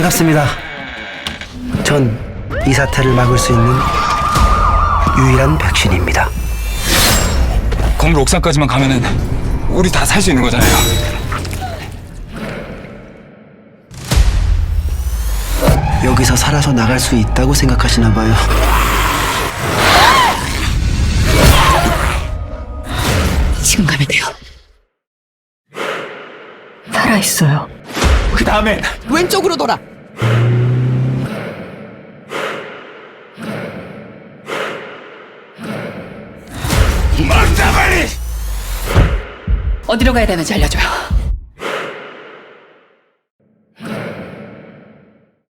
반갑습니다. 전 이 사태를 막을 수 있는 유일한 백신입니다. 건물 옥상까지만 가면은 우리 다 살 수 있는 거잖아요. 여기서 살아서 나갈 수 있다고 생각하시나 봐요. 지금 가면 돼요. 살아있어요. 그 다음엔 왼쪽으로 돌아. 막다 빨리! 어디로 가야 되는지 알려줘요.